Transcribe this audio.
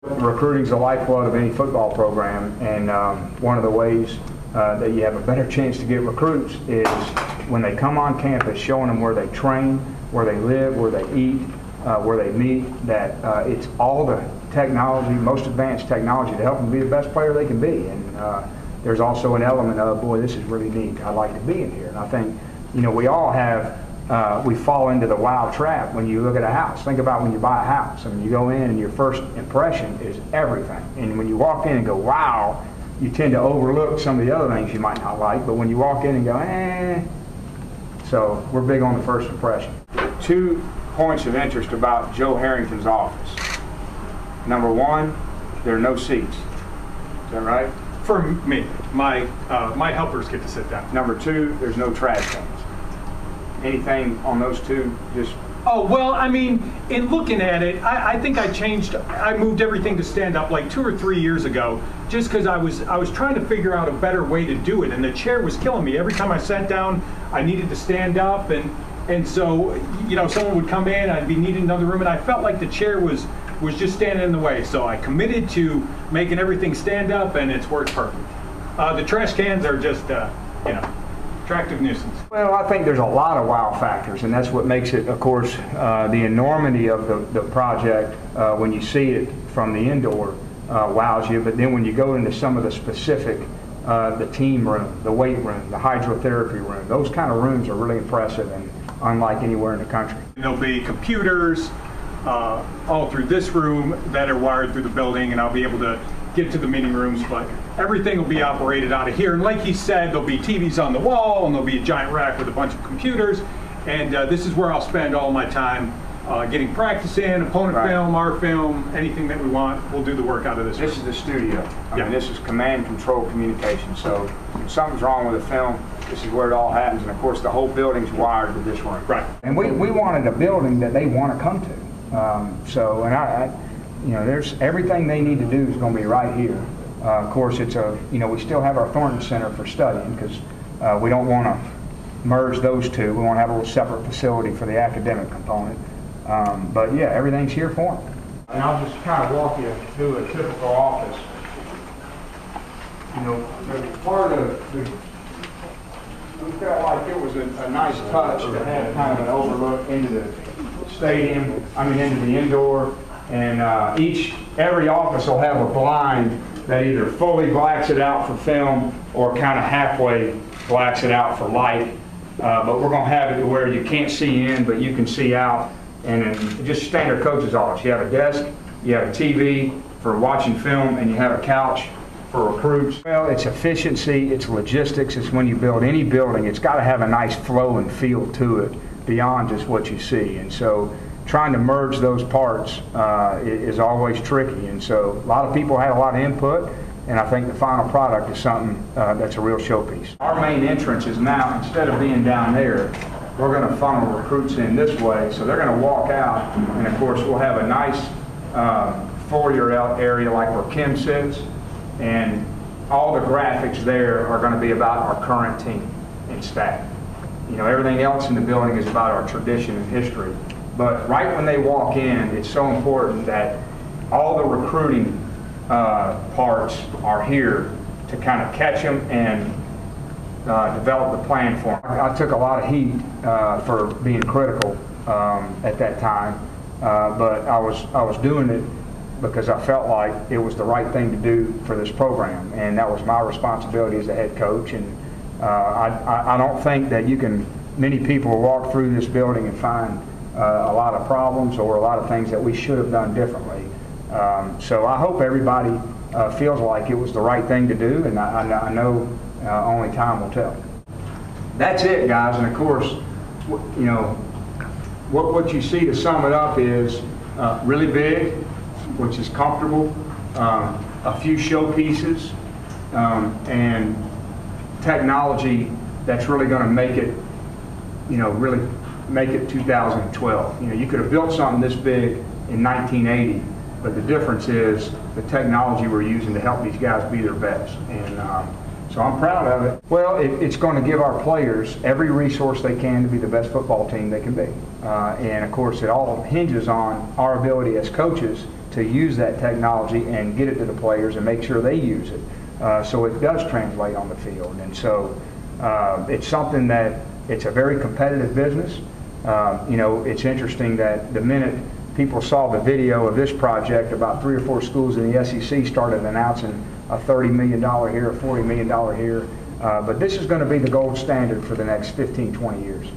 Recruiting is the lifeblood of any football program, and one of the ways that you have a better chance to get recruits is when they come on campus, showing them where they train, where they live, where they eat, where they meet, that it's all the technology, most advanced technology to help them be the best player they can be. And there's also an element of, boy, this is really neat. I'd like to be in here. And I think, you know, we all have, we fall into the wow trap when you look at a house. Think about when you buy a house. I mean, you go in and your first impression is everything. And when you walk in and go, wow, you tend to overlook some of the other things you might not like. But when you walk in and go, eh. So we're big on the first impression. 2 points of interest about Joe Harrington's office. Number 1, there are no seats. Is that right? For me, my helpers get to sit down. Number 2, there's no trash cans. Anything on those 2, just... Oh, well, I mean, in looking at it, I think I moved everything to stand up like 2 or 3 years ago, just because I was trying to figure out a better way to do it, and the chair was killing me. Every time I sat down, I needed to stand up, and so, you know, someone would come in, I'd be needing another room, and I felt like the chair was just standing in the way. So I committed to making everything stand up, and it's worked perfect. The trash cans are just, you know, attractive nuisance. Well, I think there's a lot of wow factors, and that's what makes it, of course, the enormity of the project when you see it from the indoor wows you. But then when you go into some of the specific, the team room, the weight room, the hydrotherapy room, those kind of rooms are really impressive and unlike anywhere in the country. There'll be computers all through this room that are wired through the building, and I'll be able to get to the meeting rooms, but everything will be operated out of here. And like he said, there'll be TVs on the wall, and there'll be a giant rack with a bunch of computers, and this is where I'll spend all my time getting practice in, opponent film, our film, anything that we want. We'll do the work out of this room. This is the studio. I mean, this is command control communication. So if something's wrong with the film, this is where it all happens. And of course, the whole building's wired to this room. Right. And we wanted a building that they want to come to. You know, there's everything they need to do is going to be right here. Of course, it's you know, we still have our Thornton Center for studying because we don't want to merge those two. We want to have a little separate facility for the academic component. But yeah, everything's here for them. And I'll just kind of walk you through a typical office. You know, part of we felt like it was a nice touch to have kind of an overlook into the stadium, into the indoor, and every office will have a blind that either fully blacks it out for film or kind of halfway blacks it out for light. But we're going to have it to where you can't see in, but you can see out. And then just standard coach's office. You have a desk, you have a TV for watching film, and you have a couch for recruits. Well, it's efficiency, it's logistics, it's when you build any building, it's got to have a nice flow and feel to it beyond just what you see. And so trying to merge those parts is always tricky. And so a lot of people had a lot of input, and I think the final product is something that's a real showpiece. Our main entrance is now, instead of being down there, we're going to funnel recruits in this way, so they're going to walk out, and of course we'll have a nice foyer area like where Kim sits, and all the graphics there are going to be about our current team and staff. You know, everything else in the building is about our tradition and history, but right when they walk in, it's so important that all the recruiting parts are here to kind of catch them and develop the plan for them. I took a lot of heat for being critical at that time, but I was doing it because I felt like it was the right thing to do for this program, and that was my responsibility as a head coach. And I don't think that many people will walk through this building and find a lot of problems or a lot of things that we should have done differently. So I hope everybody feels like it was the right thing to do, and I know only time will tell. That's it, guys. And of course, you know, what you see to sum it up is really big, which is comfortable, a few showpieces, and technology that's really going to make it, you know, really make it 2012. You know, you could have built something this big in 1980, but the difference is the technology we're using to help these guys be their best. And so I'm proud of it. Well, it's going to give our players every resource they can to be the best football team they can be. And of course, it all hinges on our ability as coaches to use that technology and get it to the players and make sure they use it, so it does translate on the field. And so it's something that it's a very competitive business. You know, it's interesting that the minute people saw the video of this project, about 3 or 4 schools in the SEC started announcing a $30 million here, a $40 million here. But this is going to be the gold standard for the next 15, 20 years.